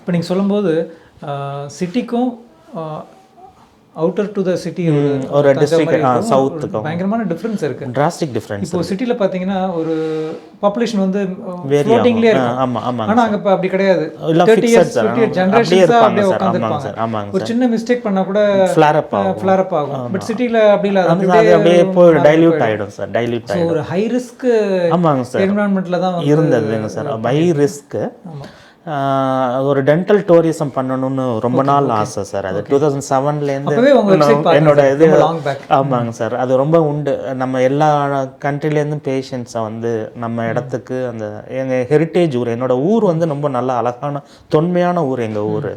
இப்போ நீங்கள் சொல்லும்போது சிட்டிக்கும் அவுட்டர் டு த சிட்டி ஒரு டிஸ்ட்ரிக்ட் சவுத்துக்கும் பயங்கரமான டிஃப்ரென்ஸ் இருக்குது. Drastic difference. இப்போ சிட்டியில் பார்த்தீங்கன்னா ஒரு பாப்புலேஷன் வந்து ஃப்ளோட்டிங்லேயே இருக்கும். ஆமாம் ஆமாம். ஆனால் அங்கே இப்போ அப்படி கிடையாது. 30 years 50 years ஜென்ரேஷன்ஸாக அப்படியே உட்காந்துருப்பாங்க. ஒரு சின்ன மிஸ்டேக் பண்ணால் கூட ஃப்ளாரப் ஆகும். பட் சிட்டியில் அப்படி இல்லை, அது அப்படியே போய் டைல்யூட் ஆகிடும் சார். டைல்யூட் ஆகிடும். ஒரு ஹை ரிஸ்க் ஆமாங்க சார் என்விரான்மெண்ட்டில் தான் இருந்ததுங்க சார். High risk. ஒரு டென்டல் டூரிசம் பண்ணணும்னு ரொம்ப நாள் ஆசை சார். அது 2007லேருந்து என்னோட இது. ஆமாங்க சார். அது ரொம்ப உண்டு. நம்ம எல்லா கண்ட்ரிலேருந்தும் பேஷண்ட்ஸை வந்து நம்ம இடத்துக்கு அந்த எங்கள் ஹெரிட்டேஜ் ஊர், என்னோட ஊர் வந்து ரொம்ப நல்ல அழகான தொன்மையான ஊர். எங்கள் ஊர்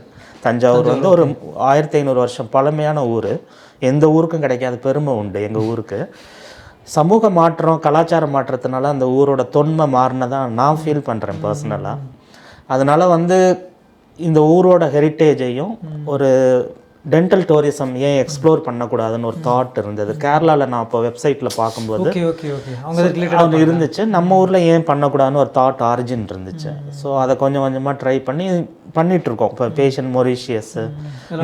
தஞ்சாவூர் வந்து ஒரு 1500 வருஷம் பழமையான ஊர். எந்த ஊருக்கும் கிடைக்காத பெருமை உண்டு எங்கள் ஊருக்கு. சமூக மாற்றம் கலாச்சார மாற்றத்தினால அந்த ஊரோட தொன்மை மாறினதான் நான் ஃபீல் பண்ணுறேன் பர்சனலாக. அதனால் வந்து இந்த ஊரோட ஹெரிட்டேஜையும் ஒரு டென்டல் டூரிசம் ஏன் எக்ஸ்ப்ளோர் பண்ணக்கூடாதுன்னு ஒரு தாட் இருந்தது. கேரளாவில் நான் இப்போ வெப்சைட்டில் பார்க்கும்போது அவங்க இருந்துச்சு. நம்ம ஊரில் ஏன் பண்ணக்கூடாதுன்னு ஒரு தாட் ஆரிஜின் இருந்துச்சு. ஸோ அதை கொஞ்சம் கொஞ்சமாக ட்ரை பண்ணிகிட்ருக்கோம். இப்போ பேஷண்ட் மொரீஷியஸ்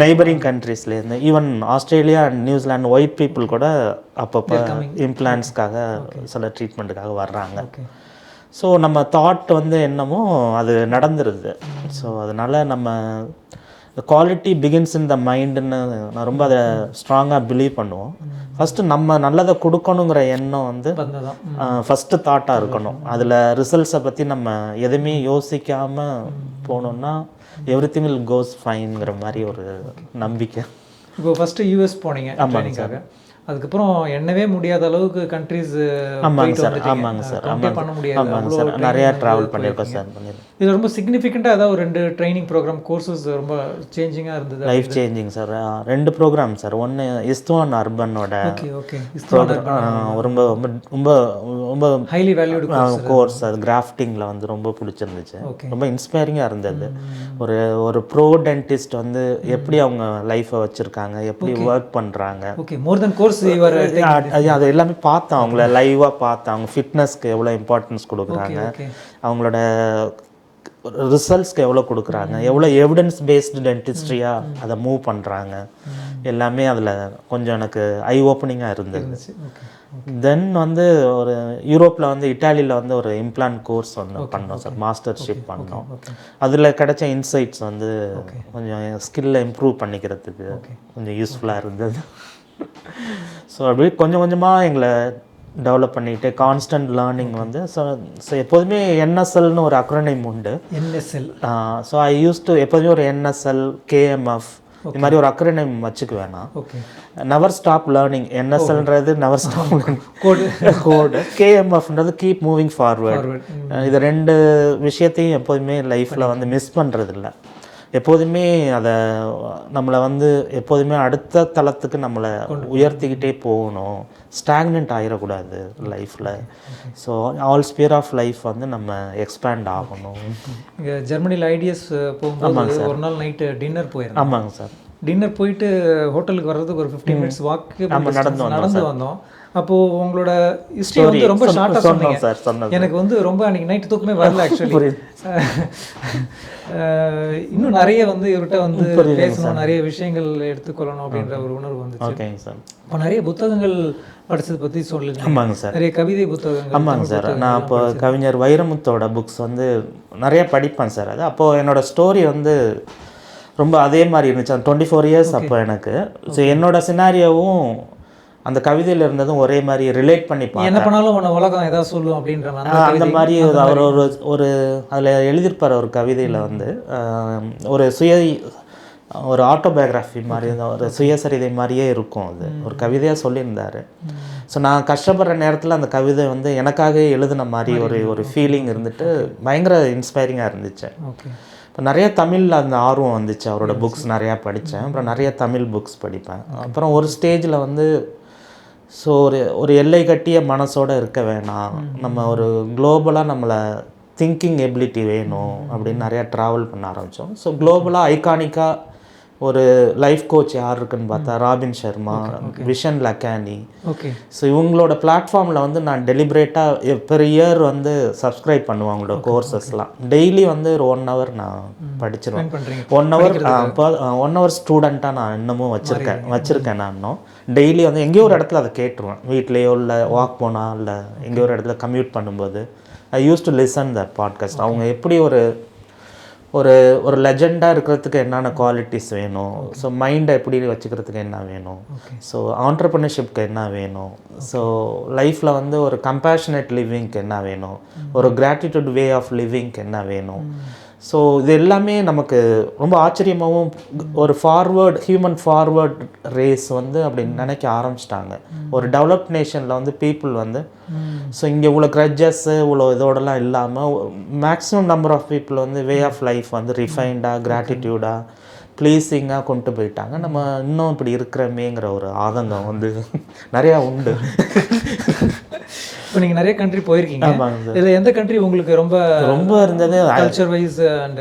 நெய்பரிங் கண்ட்ரீஸ்லேருந்து even Australia and New Zealand white people கூட அப்பப்போ இம்ப்ளான்ட்ஸ்க்காக சில ட்ரீட்மெண்ட்டுக்காக வர்றாங்க. ஸோ நம்ம தாட் வந்து என்னமோ அது நடந்துருது. ஸோ அதனால் நம்ம குவாலிட்டி பிகின்ஸ் இன் த மைண்டுன்னு நான் ரொம்ப அதை ஸ்ட்ராங்காக பிலீவ் பண்ணுவோம். ஃபஸ்ட்டு நம்ம நல்லதை கொடுக்கணுங்கிற எண்ணம் வந்து ஃபஸ்ட்டு தாட்டாக இருக்கணும். அதில் ரிசல்ட்ஸை பற்றி நம்ம எதுவுமே யோசிக்காமல் போனோம்னா எவ்ரிதிங் வில் கோஸ் ஃபைன்ங்கிற மாதிரி ஒரு நம்பிக்கை. இப்போ ஃபஸ்ட்டு யூஎஸ் போனீங்க. ஆமாங்க சார். அதுக்கப்புறம் என்னவே முடியாத அளவுக்கு கண்ட்ரீஸ். ஆமாங்க சார். ஆமாங்க சார். பண்ண முடியாது. ஆமாங்க சார். நிறையா ட்ராவல் பண்ணியிருக்கோம் சார். இது ரொம்ப சிக்னிஃபிகண்ட்டாக ஏதாவது ஒரு 2 ட்ரைனிங் ப்ரோக்ராம் கோர்சஸ் ரொம்ப சேஞ்சிங்காக இருந்தது. Life changing sir. 2 program sir. ஒன்று இஸ்துவான் அர்பனோட ரொம்ப ரொம்ப ரொம்ப ஹைலி வேல்யூடு கோர்ஸ். அது கிராஃப்டிங்கில் வந்து ரொம்ப பிடிச்சிருந்துச்சு. ரொம்ப இன்ஸ்பைரிங்காக இருந்தது. ஒரு ப்ரோ டென்டிஸ்ட் வந்து எப்படி அவங்க லைஃப்பை வச்சுருக்காங்க, எப்படி ஒர்க் பண்ணுறாங்க. மோர் தென் கோர்ஸ் அது எல்லாமே பார்த்தேன். அவங்கள லைவாக பார்த்தேன். அவங்க ஃபிட்னஸ்க்கு எவ்வளோ இம்பார்ட்டன்ஸ் கொடுக்குறாங்க, அவங்களோட ரிசல்ட்ஸ்க்கு எவ்வளோ கொடுக்குறாங்க, எவ்வளோ எவிடன்ஸ் பேஸ்டு டென்டிஸ்ட்ரியாக அதை மூவ் பண்ணுறாங்க. எல்லாமே அதில் கொஞ்சம் எனக்கு ஐ ஓப்பனிங்காக இருந்தது. தென் வந்து ஒரு யூரோப்பில் வந்து இட்டாலியில் வந்து ஒரு இம்ப்ளான்ட் கோர்ஸ் ஒன்று பண்ணோம் சார். மாஸ்டர்ஷிப் பண்ணோம். அதில் கிடைச்ச இன்சைட்ஸ் வந்து கொஞ்சம் ஸ்கில்லை இம்ப்ரூவ் பண்ணிக்கிறதுக்கு கொஞ்சம் யூஸ்ஃபுல்லாக இருந்தது. ஸோ அப்படியே கொஞ்சம் கொஞ்சமாக எங்களை டெவலப் பண்ணிக்கிட்டு கான்ஸ்டன்ட் லேர்னிங் வந்து. ஸோ எப்போதுமே என்எஸ்எல்னு ஒரு அக்ரோனிம் உண்டு. NSL. So I use to எப்போதுமே ஒரு என்எஸ்எல் கேஎம்எஃப் இது மாதிரி ஒரு அக்ரோனிம் வச்சுக்க வேணாம். Never stop learning. என்எஸ்எல்ன்றது நெவர் ஸ்டாப் கோடு, கேஎம்எஃப்ன்றது கீப் மூவிங் ஃபார்வர்ட். இது 2 விஷயத்தையும் எப்போதுமே லைஃப்பில் வந்து மிஸ் பண்ணுறதில்ல. எப்போதுமே அதை நம்மளை வந்து எப்போதுமே அடுத்த தளத்துக்கு நம்மளை உயர்த்திக்கிட்டே போகணும். ஸ்டாக்னன்ட் ஆகிடக்கூடாது லைஃப்பில். So all sphere of life வந்து நம்ம எக்ஸ்பேண்ட் ஆகணும். இங்கே ஜெர்மனியில் ஐடிஎஸ் போகும்போது ஒரு நாள் நைட்டு டின்னர் போயிருந்தோம். ஆமாங்க சார். டின்னர் போயிட்டு ஹோட்டலுக்கு வர்றதுக்கு ஒரு 15 minutes வாக்கு நடந்து வந்தோம். அப்போது உங்களோட ஹிஸ்ட்ரி வந்து ரொம்ப ஷார்ட்டாக சொன்னீங்க சார். எனக்கு வந்து ரொம்ப அன்றைக்கி நைட்டு தூக்கமே வரல ஆக்சுவலி. இன்னும் நிறைய வந்து இவர்கிட்ட வந்து பேசணும், நிறைய விஷயங்கள் எடுத்துக்கொள்ளணும் அப்படின்ற ஒரு உணர்வு வந்துச்சு. இப்போ நிறைய புத்தகங்கள் படித்ததை பற்றி சொல்லுங்க. ஆமாங்க சார். நிறைய கவிதை புத்தகங்கள். ஆமாங்க சார். நான் இப்போ கவிஞர் வைரமுத்தோட புக்ஸ் வந்து நிறைய படிப்பேன் சார். அது அப்போது என்னோடய ஸ்டோரி வந்து ரொம்ப அதே மாதிரி இருந்துச்சு. 24 years அப்போ எனக்கு. ஸோ என்னோடய சினாரியோவும் அந்த கவிதையில் இருந்ததும் ஒரே மாதிரி ரிலேட் பண்ணி என்ன பண்ணாலும் உன்னை உலகம் ஏதாவது சொல்லும் அப்படின்ற அந்த மாதிரி அவர் ஒரு அதில் எழுதியிருப்பார் ஒரு கவிதையில் வந்து ஒரு ஆட்டோபயோகிராஃபி மாதிரி ஒரு சுயசரிதை மாதிரியே இருக்கும். அது ஒரு கவிதையாக சொல்லியிருந்தார். ஸோ நான் கஷ்டப்படுற நேரத்தில் அந்த கவிதை வந்து எனக்காக எழுதின மாதிரி ஒரு ஃபீலிங் இருந்துட்டு பயங்கர இன்ஸ்பைரிங்காக இருந்துச்சு. இப்போ நிறைய தமிழில் அந்த ஆர்வம் வந்துச்சு. அவரோட புக்ஸ் நிறையா படித்தேன். அப்புறம் நிறைய தமிழ் புக்ஸ் படிப்பேன். அப்புறம் ஒரு ஸ்டேஜில் வந்து ஸோ ஒரு எல்லை கட்டிய மனசோடு இருக்க வேணாம், நம்ம ஒரு குளோபலாக நம்மளை திங்கிங் எபிலிட்டி வேணும் அப்படின்னு நிறையா ட்ராவல் பண்ண ஆரம்பித்தோம். ஸோ குளோபலாக ஐகானிக்காக ஒரு லைஃப் கோச் யார் இருக்குன்னு பார்த்தா robin Sharma, vision Lakhani. So இவங்களோட பிளாட்ஃபார்மில் வந்து நான் டெலிபரேட்டாக பெர் இயர் வந்து சப்ஸ்கிரைப் பண்ணுவேன் அவங்களோட கோர்சஸ்லாம். டெய்லி வந்து ஒரு 1 hour நான் படிச்சிருவேன். 1 hour ஸ்டூடெண்ட்டாக நான் இன்னமும் வச்சுருக்கேன். நான் இன்னும் டெய்லி வந்து எங்கேயோ ஒரு இடத்துல அதை கேட்டுருவேன். வீட்லேயோ இல்லை வாக் போனால் இல்லை எங்கேயோ ஒரு இடத்துல கம்யூட் பண்ணும்போது I use to listen that podcast. அவங்க எப்படி ஒரு ஒரு லெஜெண்டாக இருக்கிறதுக்கு என்னென்ன குவாலிட்டிஸ் வேணும், ஸோ மைண்டை எப்படி வச்சுக்கிறதுக்கு என்ன வேணும், ஸோ ஆண்டர்ப்ரனர்ஷிப்க்கு என்ன வேணும், ஸோ லைஃப்பில் வந்து ஒரு கம்பேஷனேட் லிவிங்க்கு என்ன வேணும், ஒரு கிராட்டிடியூட் வே ஆஃப் லிவிங்க்கு என்ன வேணும். ஸோ இது எல்லாமே நமக்கு ரொம்ப ஆச்சரியமாகவும் ஒரு ஹியூமன் ஃபார்வர்ட் ரேஸ் வந்து அப்படி நினைக்க ஆரம்பிச்சிட்டாங்க. ஒரு டெவலப்ட் நேஷனில் வந்து பீப்புள் வந்து ஸோ இங்கே இவ்வளோ க்ரட்ஜஸ்ஸு இவ்வளோ இதோடலாம் இல்லாமல் மேக்ஸிமம் நம்பர் ஆஃப் பீப்புள் வந்து வே ஆஃப் லைஃப் வந்து ரிஃபைண்டாக கிராட்டிடியூடாக ப்ளீஸிங்காக கொண்டு போயிட்டாங்க. நம்ம இன்னும் இப்படி இருக்கிறமேங்கிற ஒரு ஆதங்கம் வந்து நிறையா உண்டு. இப்போ நீங்கள் நிறைய கண்ட்ரி போயிருக்கீங்க. இதில் எந்த கண்ட்ரி உங்களுக்கு ரொம்ப இருந்தது கல்ச்சர் வைஸ் அண்ட்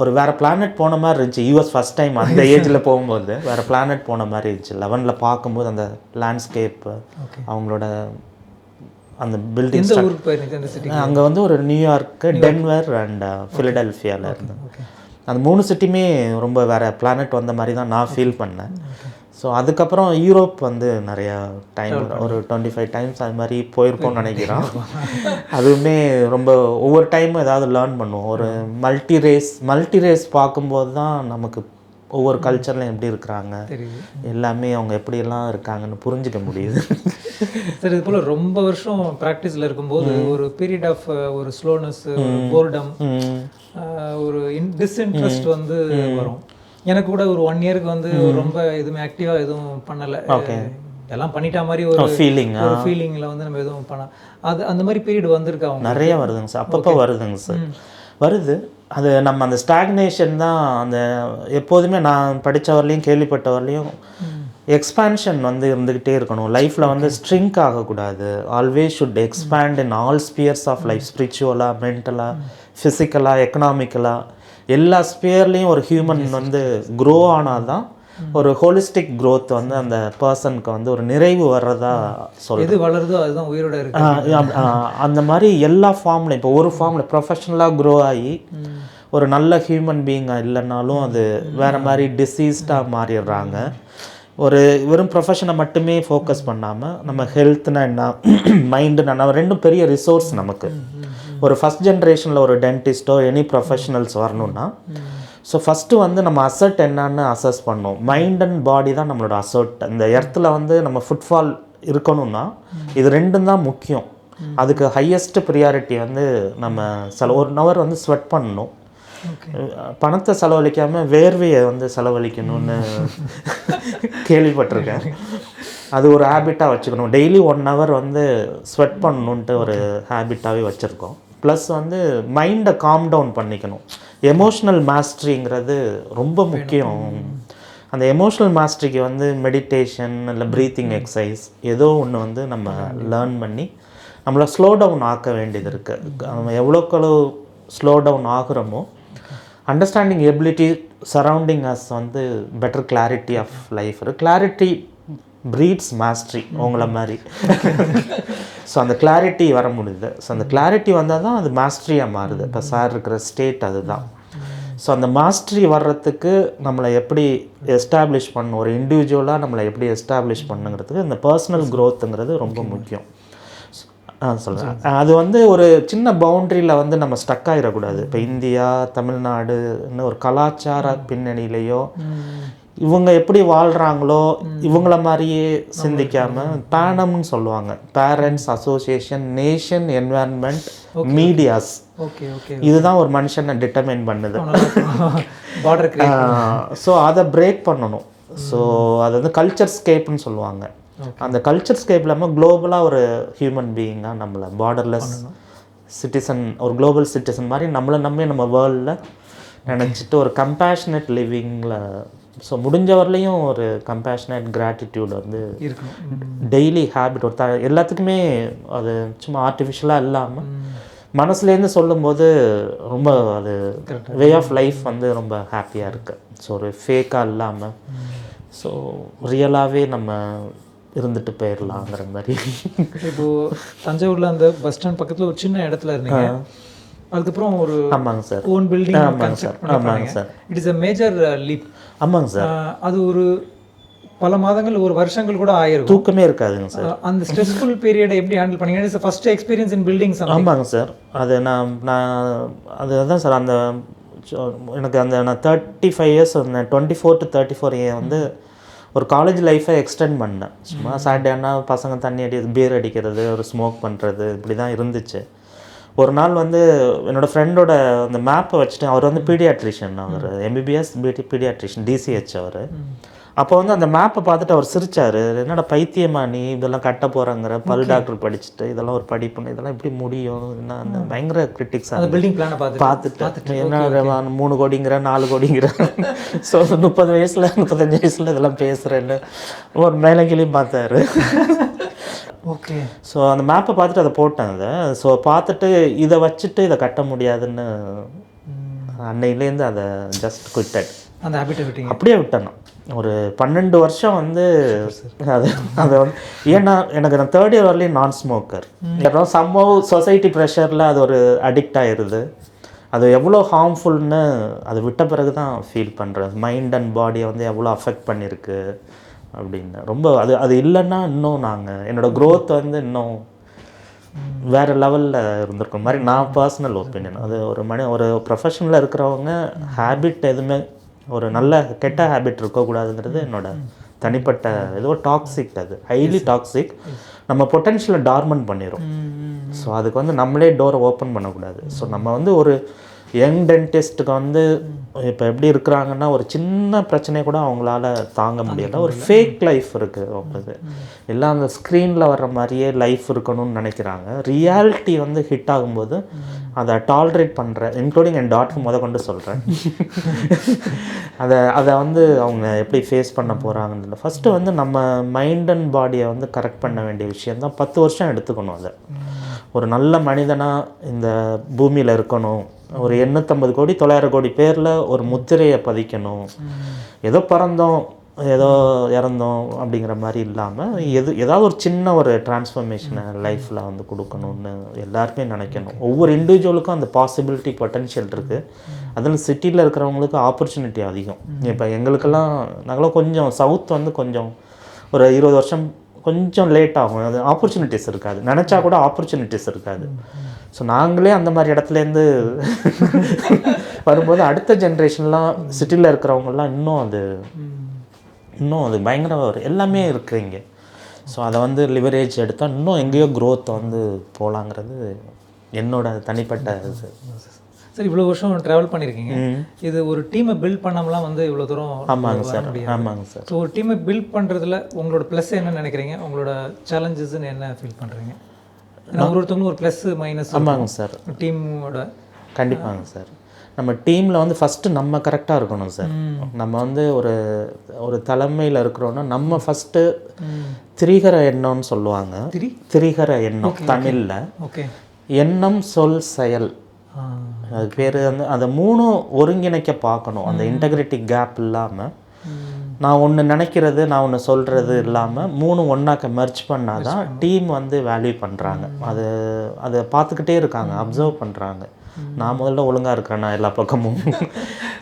ஒரு வேறு பிளானட் போன மாதிரி இருந்துச்சு. யூஎஸ் ஃபஸ்ட் டைம் அந்த ஏஜில் போகும்போது வேறு பிளானட் போன மாதிரி இருந்துச்சு. 11ல் பார்க்கும்போது அந்த லேண்ட்ஸ்கேப்பு, அவங்களோட அந்த பில்டிங்ஸ். அங்கே வந்து ஒரு நியூயார்க்கு, டென்வர் அண்ட் ஃபிலடெல்ஃபியாவில் இருந்தேன். அந்த 3 சிட்டியுமே ரொம்ப வேறு பிளானட் வந்த மாதிரி தான் நான் ஃபீல் பண்ணேன். ஸோ அதுக்கப்புறம் யூரோப் வந்து நிறையா டைம் ஒரு 25 times அது மாதிரி போயிருப்போம்னு நினைக்கிறோம். அதுவுமே ரொம்ப ஒவ்வொரு டைமும் ஏதாவது லேர்ன் பண்ணுவோம். ஒரு மல்டி ரேஸ் பார்க்கும்போது தான் நமக்கு ஒவ்வொரு கல்ச்சர்லையும் எப்படி இருக்கிறாங்க, எல்லாமே அவங்க எப்படியெல்லாம் இருக்காங்கன்னு புரிஞ்சிக்க முடியுது. சரி, இது போல் ரொம்ப வருஷம் ப்ராக்டிஸில் இருக்கும்போது ஒரு பீரியட் ஆஃப் ஒரு ஸ்லோனஸ், போர்டம், ஒரு டிஸ்இன்ட்ரெஸ்ட் வந்து வரும். எனக்கு கூட ஒரு 1 yearக்கு வந்து ரொம்ப எதுவுமே ஆக்டிவாக எதுவும் பண்ணலை. எல்லாம் பண்ணிட்டா மாதிரி ஒரு ஃபீலிங்கில் வந்து நம்ம எதுவும் அந்த மாதிரி பீரியட் வந்திருக்கு. அவங்க நிறைய வருதுங்க சார், அப்பப்போ வருதுங்க சார், வருது. அது நம்ம அந்த ஸ்டாக்னேஷன் தான். அந்த எப்போதுமே நான் படித்தவரையும் கேள்விப்பட்டவரையும் எக்ஸ்பேன்ஷன் வந்து இருந்துக்கிட்டே இருக்கணும். லைஃப்பில் வந்து ஸ்ட்ரிங்க் ஆகக்கூடாது. Always should expand in all spheres of life, ஸ்பிரிச்சுவலாக, மென்டலாக, ஃபிசிக்கலாக, எக்கனாமிக்கலாக, எல்லா ஸ்பியர்லேயும் ஒரு ஹியூமன் வந்து க்ரோ ஆனால் தான் ஒரு ஹோலிஸ்டிக் க்ரோத் வந்து அந்த பர்சனுக்கு வந்து ஒரு நிறைவு வர்றதா சொல்லுது. எது வளருதோ அதுதான் உயிரோட இருக்கு. அந்த மாதிரி எல்லா ஃபார்ம்லையும் இப்போ ஒரு ஃபார்மில் ப்ரொஃபஷனலாக க்ரோ ஆகி ஒரு நல்ல ஹியூமன் பீயிங்காக இல்லைன்னாலும் அது வேறு மாதிரி டிசீஸ்டாக மாறிடுறாங்க. ஒரு வெறும் ப்ரொஃபஷனை மட்டுமே ஃபோக்கஸ் பண்ணாமல் நம்ம ஹெல்த்னா என்ன, மைண்டுனா என்ன, ரெண்டும் பெரிய ரிசோர்ஸ் நமக்கு. ஒரு ஃபஸ்ட் ஜென்ரேஷனில் ஒரு டென்டிஸ்ட்டோ எனி ப்ரொஃபஷனல்ஸ் வரணும்னா ஸோ ஃபஸ்ட்டு வந்து நம்ம அசட் என்னன்னு அசஸ் பண்ணோம். மைண்ட் அண்ட் பாடி தான் நம்மளோட அசட். இந்த இடத்துல வந்து நம்ம ஃபுட்ஃபால் இருக்கணும்னா இது ரெண்டும் தான் முக்கியம். அதுக்கு ஹையஸ்ட் ப்ரியாரிட்டி வந்து நம்ம 1 hour வந்து ஸ்வெட் பண்ணணும். பணத்தை செலவழிக்காமல் வேர்வையை வந்து செலவழிக்கணும்னு கேள்விப்பட்டிருக்கேன். அது ஒரு ஹேபிட்டாக வச்சுக்கணும். டெய்லி 1 hour வந்து ஸ்வெட் பண்ணணுன்ட்டு ஒரு ஹேபிட்டாகவே வச்சுருக்கோம். ப்ளஸ் வந்து மைண்டை காம் டவுன் பண்ணிக்கணும். எமோஷ்னல் மாஸ்ட்ரிங்கிறது ரொம்ப முக்கியம். அந்த எமோஷ்னல் மாஸ்ட்ரிக்கு வந்து மெடிடேஷன் இல்லை ப்ரீத்திங் எக்ஸசைஸ் ஏதோ ஒன்று வந்து நம்ம லேர்ன் பண்ணி நம்மளை ஸ்லோ டவுன் ஆக்க வேண்டியது இருக்குது. நம்ம எவ்வளோக்களோ ஸ்லோ டவுன் ஆகுறோமோ அண்டர்ஸ்டாண்டிங் எபிலிட்டி சரௌண்டிங் அஸ் வந்து better clarity of life. Clarity breeds mastery உங்களை மாதிரி. ஸோ அந்த கிளாரிட்டி வர முடியுது. ஸோ அந்த கிளாரிட்டி வந்தால் தான் அது மாஸ்ட்ரியாக மாறுது. இப்போ சார் இருக்கிற ஸ்டேட் அதுதான். ஸோ அந்த மாஸ்ட்ரி வர்றதுக்கு நம்மளை எப்படி எஸ்டாப்ளிஷ் பண்ணணும், ஒரு இண்டிவிஜுவலாக நம்மளை எப்படி எஸ்டாப்ளிஷ் பண்ணுங்கிறதுக்கு இந்த பர்சனல் க்ரோத்துங்கிறது ரொம்ப முக்கியம். சொல்கிறேன். அது வந்து ஒரு சின்ன பவுண்ட்ரியில் வந்து நம்ம ஸ்டக் ஆகிடக்கூடாது. இப்போ இந்தியா, தமிழ்நாடு ஒரு கலாச்சார பின்னணியிலையோ இவங்க எப்படி வாழ்கிறாங்களோ இவங்கள மாதிரியே சிந்திக்காமல் பேனம்னு சொல்லுவாங்க, parents association, nation, environment, medias, இதுதான் ஒரு மனுஷனை டிட்டர்மைன் பண்ணுது. ஸோ அதை பிரேக் பண்ணணும். ஸோ அது வந்து கல்ச்சர் ஸ்கேப்னு சொல்லுவாங்க. அந்த கல்ச்சர் ஸ்கேப் இல்லாமல் குளோபலாக ஒரு ஹியூமன் பீயிங்காக நம்மளை பார்டர்லெஸ் சிட்டிசன், ஒரு குளோபல் சிட்டிசன் மாதிரி நம்மளை நம்ம வேர்ல்டில் நினச்சிட்டு ஒரு கம்பேஷனேட் லிவிங்கில் ஸோ முடிஞ்ச வரலையும் ஒரு கம்பேஷனேட் கிராட்டிடியூட் வந்து டெய்லி ஹேபிட் ஒரு எல்லாத்துக்குமே அது சும்மா ஆர்டிஃபிஷியலாக இல்லாமல் மனசுலேருந்து சொல்லும்போது ரொம்ப அது வே ஆஃப் லைஃப் வந்து ரொம்ப ஹாப்பியாக இருக்குது. ஸோ ஒரு ஃபேக்காக இல்லாமல் ஸோ ரியலாகவே நம்ம இருந்துட்டு போயிடலாங்கிற மாதிரி. இப்போது தஞ்சாவூரில் அந்த பஸ் ஸ்டாண்ட் பக்கத்தில் ஒரு சின்ன இடத்துல இருந்தீங்க, அதுக்கப்புறம் ஒரு ஆமாங்க சார் ஓன் பில்டிங். ஆமாங்க சார் ஆமாங்க sir. It is a major leap. ஆமாங்க சார். அது ஒரு பல மாதங்கள் ஒரு வருஷங்கள் கூட ஆயிருக்கும், தூக்கமே இருக்காதுங்க சார். அந்த ஸ்ட்ரெஸ்ஃபுல் பீரியடை எப்படி ஹேண்டில் பண்ணீங்க? It's first experience in buildings. ஆமாங்க சார். அது நான் அதுதான் சார், அந்த எனக்கு அந்த நான் 35 இயர்ஸ் இருந்தேன், 24 to 34 வந்து ஒரு காலேஜ் லைஃப்பை எக்ஸ்டெண்ட் பண்ணேன். சும்மா சாட்டர்டே ஆனால் பசங்க தண்ணி பீர் அடிக்கிறது, ஒரு ஸ்மோக் பண்ணுறது, இப்படி தான் இருந்துச்சு. ஒரு நாள் வந்து என்னோடய ஃப்ரெண்டோட அந்த மேப்பை வச்சுட்டு, அவர் வந்து பீடியாட்ரிஷியன், அவர் MBBS பீடியாட்ரிஷியன் DCH அவர். அப்போ வந்து அந்த மேப்பை பார்த்துட்டு அவர் சிரிச்சார், என்னடா பைத்தியமா நீ இதெல்லாம் கட்ட போகிறாங்கிற, பல் டாக்டர் படிச்சுட்டு இதெல்லாம் ஒரு படிப்புன்னு, இதெல்லாம் எப்படி முடியும், என்ன அந்த பயங்கர கிரிட்டிக்ஸ் அந்த பில்டிங் பிளானை பார்த்துட்டு என்ன 3 கோடிங்கிற 4 கோடிங்கிற ஸோ 30 வயசில் 35 வயசில் இதெல்லாம் பேசுகிறேன்னு ஒரு மேலே கீழே பார்த்தாரு. ஓகே. ஸோ அந்த மேப்பை பார்த்துட்டு அதை போட்டேன். அதை ஸோ பார்த்துட்டு இதை வச்சுட்டு இதை கட்ட முடியாதுன்னு அன்னையிலேருந்து அதை ஜஸ்ட் குவிட்டட். அந்த ஹேபிட்டை விட்டீங்க? அப்படியே விட்டேன். ஒரு 12 வருஷம் வந்து அது அதை வந்து, ஏன்னா எனக்கு நான் 3rd இயர் வரலையும் நான் ஸ்மோக்கர். சம்பவ் சொசைட்டி ப்ரெஷரில் அது ஒரு அடிக்ட் ஆயிடுது. அது எவ்வளோ ஹார்ம்ஃபுல்னு அது விட்ட பிறகு தான் ஃபீல் பண்ணுறேன். மைண்ட் அண்ட் பாடியை வந்து எவ்வளோ அஃபெக்ட் பண்ணியிருக்கு அப்படின்னு. ரொம்ப அது அது இல்லைன்னா இன்னும் என்னோடய க்ரோத் வந்து இன்னும் வேறு லெவலில் இருந்திருக்கும் மாதிரி நான் பர்சனல் ஒப்பீனியன். அது ஒரு ப்ரொஃபஷனில் இருக்கிறவங்க ஹேபிட் எதுவுமே ஒரு நல்ல கெட்ட ஹேபிட் இருக்கக்கூடாதுங்கிறது என்னோட தனிப்பட்ட ஏதோ டாக்ஸிக். அது ஹைலி டாக்ஸிக், நம்ம பொட்டென்ஷியலை டார்மன் பண்ணிடும். ஸோ அதுக்கு வந்து நம்மளே டோரை ஓப்பன் பண்ணக்கூடாது. ஸோ நம்ம வந்து ஒரு யங் டென்டிஸ்ட்டுக்கு வந்து இப்போ எப்படி இருக்கிறாங்கன்னா, ஒரு சின்ன பிரச்சனை கூட அவங்களால தாங்க முடியல. ஒரு ஃபேக் லைஃப் இருக்குது அவங்களுக்கு. எல்லாம் அந்த ஸ்க்ரீனில் வர்ற மாதிரியே லைஃப் இருக்கணும்னு நினைக்கிறாங்க. ரியாலிட்டி வந்து ஹிட் ஆகும்போது அதை டாலரேட் பண்ணுற, இன்க்ளூடிங் என் டாக்டர் கொண்டு சொல்கிறேன், அதை வந்து அவங்க எப்படி ஃபேஸ் பண்ண போகிறாங்கன்னு. ஃபஸ்ட்டு வந்து நம்ம மைண்ட் அண்ட் பாடியை வந்து கரெக்ட் பண்ண வேண்டிய விஷயந்தான். 10 வருஷம் எடுத்துக்கணும். அதை ஒரு நல்ல மனிதனாக இந்த பூமியில் இருக்கணும். ஒரு 850 கோடி 900 கோடி பேரில் ஒரு முத்திரையை பதிக்கணும். ஏதோ பிறந்தோம் ஏதோ இறந்தோம் அப்படிங்கிற மாதிரி இல்லாமல் ஏதாவது ஒரு சின்ன ஒரு டிரான்ஸ்ஃபர்மேஷனை லைஃப்பில் வந்து கொடுக்கணும்னு எல்லாருமே நினைக்கணும். ஒவ்வொரு இண்டிவிஜுவலுக்கும் அந்த பாசிபிலிட்டி பொட்டென்ஷியல் இருக்குது. அதில் சிட்டியில் இருக்கிறவங்களுக்கு ஆப்பர்ச்சுனிட்டி அதிகம். இப்போ எங்களுக்கெல்லாம் நாங்களாம் கொஞ்சம் சவுத் வந்து கொஞ்சம் ஒரு 20 வருஷம் கொஞ்சம் லேட் ஆகும். அது ஆப்பர்ச்சுனிட்டிஸ் இருக்காது, நினச்சா கூட ஆப்பர்ச்சுனிட்டிஸ் இருக்காது. ஸோ நாங்களே அந்த மாதிரி இடத்துலேருந்து வரும்போது அடுத்த ஜென்ரேஷன்லாம் சிட்டியில் இருக்கிறவங்கலாம் இன்னும் அது பயங்கர எல்லாமே இருக்குது இங்கே. ஸோ அதை வந்து லிவரேஜ் எடுத்தால் இன்னும் எங்கேயோ க்ரோத் வந்து போகலாங்கிறது என்னோட தனிப்பட்ட இது. சார், இவ்வளோ வருஷம் ட்ராவல் பண்ணியிருக்கீங்க. இது ஒரு டீமை பில்ட் பண்ணாமலாம் வந்து இவ்வளோ தூரம். ஆமாங்க சார். ஆமாங்க சார். ஸோ ஒரு டீமை பில்ட் பண்ணுறதுல உங்களோட ப்ளஸ் என்ன நினைக்கிறீங்க, உங்களோட சேலஞ்சஸ்ன்னு என்ன ஃபீல் பண்ணுறீங்க? ஒருத்தவங்களும் ஒரு ப்ளஸ் மைனஸ். ஆமாங்க சார். டீமோட கண்டிப்பாங்க சார். நம்ம டீமில் வந்து ஃபஸ்ட்டு நம்ம கரெக்டாக இருக்கணும் சார். நம்ம வந்து ஒரு தலைமையில் இருக்கிறோன்னா நம்ம ஃபஸ்ட்டு திரிகர எண்ணம்னு சொல்லுவாங்க. திரிகர எண்ணம் தமிழில். ஓகே. எண்ணம், சொல், செயல், அது பேர் வந்து அந்த 3 ஒருங்கிணைக்க பார்க்கணும். அந்த இன்டெகிரிட்டி கேப் இல்லாமல், நான் ஒன்று நினைக்கிறது நான் ஒன்று சொல்கிறது இல்லாமல் 3 ஒன்றாக்க மெர்ஜ் பண்ணால் தான் டீம் வந்து வேல்யூ பண்ணுறாங்க. அதை பார்த்துக்கிட்டே இருக்காங்க, அப்சர்வ் பண்ணுறாங்க. நான் முதல்ல ஒழுங்காக இருக்கிறேன்னா எல்லா பக்கமும்.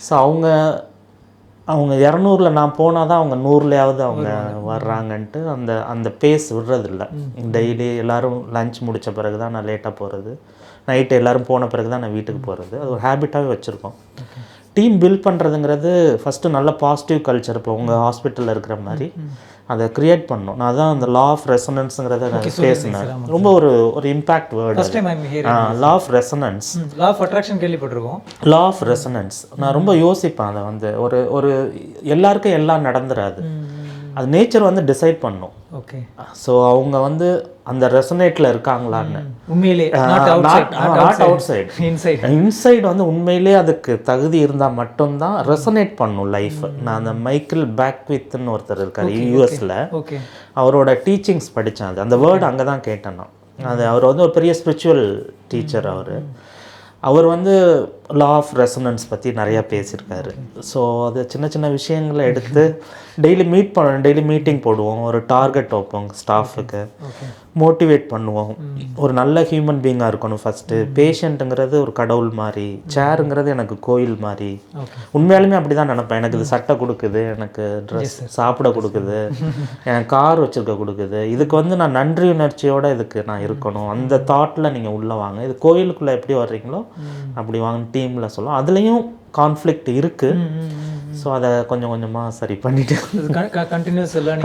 ஸோ அவங்க 200ல் நான் போனால் தான் அவங்க 100லையாவது அவங்க வர்றாங்கன்ட்டு அந்த பேஸ் விடுறதில்ல. டெய்லி எல்லோரும் லஞ்ச் முடித்த பிறகு தான் நான் லேட்டாக போகிறது, நைட்டு எல்லோரும் போன பிறகு தான் நான் வீட்டுக்கு போகிறது. அது ஒரு ஹேபிட்டாகவே வச்சுருக்கோம். டீம் பில்ட் பண்ணுறதுங்கிறது ஃபஸ்ட்டு நல்ல பாசிட்டிவ் கல்ச்சர். இப்போ உங்கள் ஹாஸ்பிட்டலில் இருக்கிற மாதிரி அதை க்ரியேட் பண்ணணும். நான் தான் அந்த லா ஆஃப் ரெசனன்ஸுங்கிறத பேசினேன். ரொம்ப ஒரு impact word law of resonance. Law of attraction கேள்விப்பட்டிருக்கோம். லா ஆஃப் ரெசனன்ஸ் நான் ரொம்ப யோசிப்பேன். அதை வந்து ஒரு எல்லாருக்கும் எல்லாம் நடந்துடாது. அது நேச்சர் வந்து டிசைட் பண்ணும். ஓகே. ஸோ அவங்க வந்து அந்த ரெசனேட்டில் இருக்காங்களான்னு உண்மையிலே, நாட் அவுட் சைட், இன்சைட் வந்து உண்மையிலே அதுக்கு தகுதி இருந்தால் மட்டும்தான் ரெசனேட் பண்ணும் லைஃப். நான் அந்த மைக்கேல் பேக்வித்னு ஒருத்தர் இருக்கார் யூஎஸில், அவரோட டீச்சிங்ஸ் படித்தேன். அந்த வேர்டு அங்கே தான் கேட்டேன் நான். அவர் வந்து ஒரு பெரிய ஸ்பிரிச்சுவல் டீச்சர். அவர் வந்து லா ஆஃப் ரெசனன்ஸ் பற்றி நிறையா பேசியிருக்காரு. ஸோ அது சின்ன சின்ன விஷயங்களை எடுத்து டெய்லி மீட்டிங் போடுவோம், ஒரு டார்கெட் வைப்போம், ஸ்டாஃபுக்கு மோட்டிவேட் பண்ணுவோம். ஒரு நல்ல ஹியூமன் பீயிங்காக இருக்கணும் ஃபஸ்ட்டு. பேஷண்ட்டுங்கிறது ஒரு கடவுள் மாதிரி, சேருங்கிறது எனக்கு கோயில் மாதிரி. உண்மையாலுமே அப்படி தான் நினப்பேன். எனக்கு இது சட்டை கொடுக்குது, எனக்கு ட்ரெஸ் சாப்பிட கொடுக்குது, எனக்கு கார் வச்சுருக்க கொடுக்குது. இதுக்கு வந்து நான் நன்றி உணர்ச்சியோடு இதுக்கு நான் இருக்கணும். அந்த தாட்டில் நீங்கள் உள்ளே வாங்க. இது கோயிலுக்குள்ளே எப்படி வர்றீங்களோ அப்படி வாங்க டீமில் சொல்லுவோம். அதுலேயும் கான்ஃப்ளிக்ட் இருக்குது. ஸோ அதை கொஞ்சம் கொஞ்சமாக சரி பண்ணிவிட்டு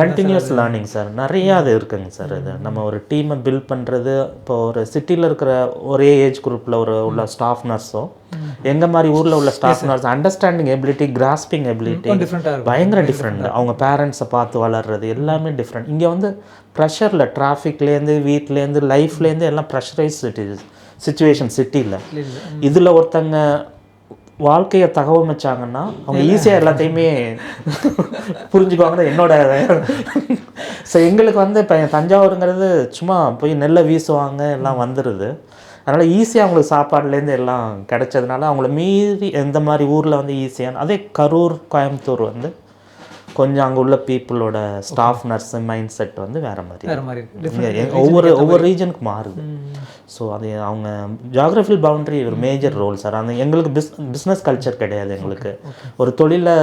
கண்டினியூஸ் லேர்னிங் சார் நிறையா அது இருக்குங்க சார். இது நம்ம ஒரு டீமை பில்ட் பண்ணுறது, இப்போ ஒரு சிட்டியில் இருக்கிற ஒரே ஏஜ் குரூப்பில் உள்ள ஸ்டாஃப் நர்ஸோ எங்கள் மாதிரி ஊரில் உள்ள staff nurse understanding ability, grasping ability பயங்கர டிஃப்ரெண்ட். அவங்க பேரண்ட்ஸை பார்த்து வளர்றது எல்லாமே டிஃப்ரெண்ட். இங்கே வந்து ப்ரெஷரில் டிராஃபிக்லேருந்து வீட்லேருந்து லைஃப்லேருந்து எல்லாம் ப்ரெஷரைஸ் சிச்சுவேஷன் சிட்டியில். இதில் ஒருத்தங்க வாழ்க்கையை தகவமைச்சாங்கன்னா அவங்க ஈஸியாக எல்லாத்தையுமே புரிஞ்சுக்குவாங்க என்னோட. ஸோ எங்களுக்கு வந்து இப்போ தஞ்சாவூருங்கிறது சும்மா போய் நெல்லை வீசுவாங்க, எல்லாம் வந்துடுது. அதனால் ஈஸியாக அவங்களுக்கு சாப்பாடுலேருந்து எல்லாம் கிடைச்சதுனால அவங்கள மீறி எந்த மாதிரி ஊரில் வந்து ஈஸியான. அதே கரூர், கோயம்புத்தூர் வந்து கொஞ்சம் அங்கே உள்ள பீப்புளோட ஸ்டாஃப் நர்ஸு மைண்ட் செட் வந்து வேறு மாதிரி ஒவ்வொரு ரீஜனுக்கு மாறுது. ஸோ அது அவங்க ஜியாகிரபிக்கல் பவுண்டரி ஒரு மேஜர் ரோல் சார். அந்த எங்களுக்கு பிஸ்னஸ் கல்ச்சர் கிடையாது. எங்களுக்கு ஒரு தொழிலை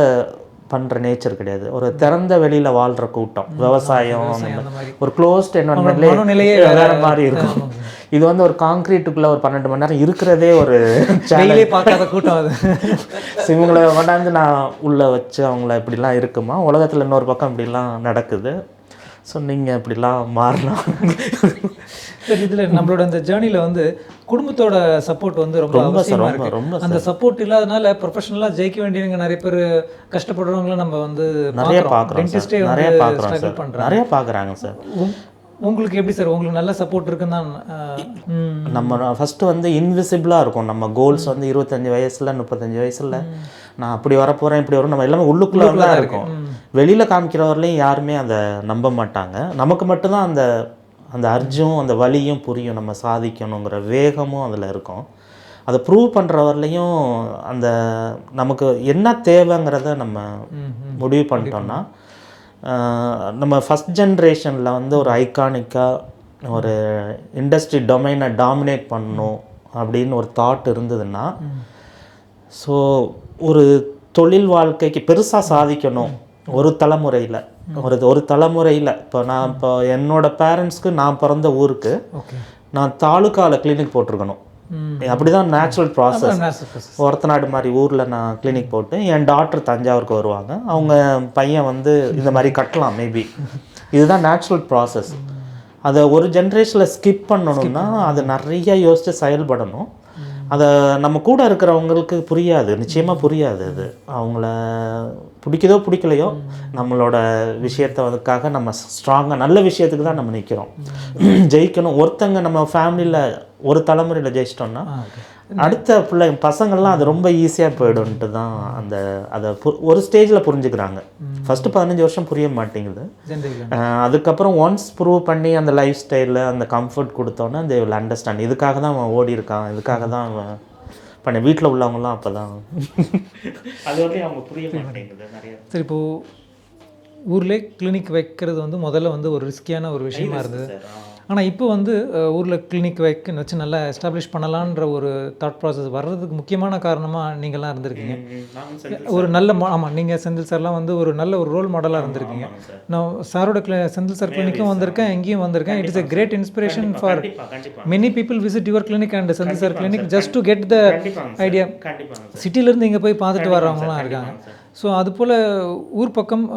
பண்ணுற நேச்சர் கிடையாது. ஒரு திறந்த வெளியில் வாழ்கிற கூட்டம், விவசாயம், ஒரு க்ளோஸ்ட் என்வரன்மெண்ட்லேயே வேறு மாதிரி இருக்கும். இது வந்து ஒரு கான்க்ரீட்டுக்குள்ளே ஒரு 12 மணி நேரம் இருக்கிறதே ஒரு பார்க்காத கூட்டம். அது இவங்களை கொண்டாந்து நான் உள்ளே வச்சு அவங்கள இப்படிலாம் இருக்குமா, உலகத்தில் இன்னொரு பக்கம் இப்படிலாம் நடக்குது. ஸோ நீங்கள் இப்படிலாம் மாறலாம். சரி, இதில் நம்மளோட அந்த ஜேர்னியில் வந்து குடும்பத்தோட சப்போர்ட் வந்து ரொம்ப அவசியமாக இருக்குது. அந்த சப்போர்ட் இல்லாதனால ப்ரொஃபஷனலாக ஜெயிக்க வேண்டியவங்க நிறைய பேர் கஷ்டப்படுறவங்களும் நம்ம வந்து நிறைய பார்க்குறோம். நிறைய பார்க்குறாங்க சார். உங்களுக்கு எப்படி சார், உங்களுக்கு நல்ல சப்போர்ட் இருக்குன்னு தான்? நம்ம ஃபஸ்ட்டு வந்து இன்விசிபிளாக இருக்கும். நம்ம கோல்ஸ் வந்து 25 வயசில் 35 வயசில் நான் அப்படி வரப்போகிறேன் இப்படி வரும், நம்ம எல்லாமே உள்ளுக்குள்ளே தான் இருக்கும். வெளியில் காமிக்கிறவர்களையும் யாருமே அதை நம்ப மாட்டாங்க. நமக்கு மட்டும்தான் அந்த அந்த அர்ஜும் அந்த வலியும் புரியும். நம்ம சாதிக்கணுங்கிற வேகமும் அதில் இருக்கும். அதை ப்ரூவ் பண்ணுறவர்களையும் அந்த நமக்கு என்ன தேவைங்கிறத நம்ம முடிவு பண்ணிட்டோம்னா, நம்ம ஃபஸ்ட் ஜென்ரேஷனில் வந்து ஒரு ஐகானிக்காக ஒரு இண்டஸ்ட்ரி டொமைனை டாமினேட் பண்ணணும் அப்படின்னு ஒரு தாட் இருந்ததுன்னா, ஸோ ஒரு தொழில் வாழ்க்கைக்கு பெருசாக சாதிக்கணும் ஒரு தலைமுறையில் இப்போ என்னோடய பேரண்ட்ஸ்க்கு நான் பிறந்த ஊருக்கு நான் தாலுக்காவில் கிளினிக் போட்டிருக்கணும். அப்படி தான் நேச்சுரல் ப்ராசஸ். ஒரத்தநாடு மாதிரி ஊரில் நான் கிளினிக் போட்டு என் டாக்டர் தஞ்சாவூருக்கு வருவாங்க, அவங்க பையன் வந்து இந்த மாதிரி கட்டலாம் மேபி. இதுதான் நேச்சுரல் ப்ராசஸ். அதை ஒரு ஜென்ரேஷனில் ஸ்கிப் பண்ணணும்னா அது நிறைய யோசித்து செயல்படணும். அதை நம்ம கூட இருக்கிறவங்களுக்கு புரியாது, நிச்சயமாக புரியாது. அது அவங்கள பிடிக்குதோ பிடிக்கலையோ நம்மளோட விஷயத்துக்காக நம்ம ஸ்ட்ராங்காக நல்ல விஷயத்துக்கு தான் நம்ம நிற்கிறோம். ஜெயிக்கணும். ஒருத்தங்க நம்ம ஃபேமிலியில் ஒரு தலைமுறையில் ஜெயிச்சிட்டோம்னா அடுத்த பசங்கள்லாம் அது ரொம்ப ஈஸியாக போய்டும்ன்ட்டு தான் அதை ஒரு ஸ்டேஜில் புரிஞ்சுக்கிறாங்க. ஃபஸ்ட்டு 15 வருஷம் புரிய மாட்டேங்குது. அதுக்கப்புறம் ஒன்ஸ் ப்ரூவ் பண்ணி அந்த லைஃப் ஸ்டைலில் அந்த கம்ஃபர்ட் கொடுத்தோன்னா தே வில் அண்டர்ஸ்டாண்ட். இதுக்காக தான் அவன் ஓடி இருக்கான், இதுக்காக தான் அவன் பண்ண. வீட்டில் உள்ளவங்களாம் அப்போ தான் அது வந்து அவங்க புரிய மாட்டேங்குது நிறைய. சரி, இப்போது ஊர்லேயே கிளினிக் வைக்கிறது வந்து முதல்ல வந்து ஒரு ரிஸ்கியான ஒரு விஷயமா இருந்தது. ஆனால் இப்போ வந்து ஊரில் கிளினிக் வைக்கன்னு வச்சு நல்லா எஸ்டாப்ளிஷ் பண்ணலான்ற ஒரு தாட் ப்ராசஸ் வர்றதுக்கு முக்கியமான காரணமாக நீங்கள்லாம் இருந்திருக்கீங்க. ஒரு நல்ல ஆமாம், நீங்கள் செந்தில் சார்லாம் வந்து ஒரு நல்ல ஒரு ரோல் மாடலாக இருந்திருக்கீங்க. நான் சாரோட செந்தில் சார் கிளினிக்கும் வந்திருக்கேன், எங்கேயும் வந்திருக்கேன். It is a great inspiration for many people visit your clinic and Senthil sir clinic just to get the idea. சிட்டிலேருந்து இங்கே போய் பார்த்துட்டு வரவங்களாம் இருக்காங்க. ஸோ அதுபோல் ஊர் பக்கம்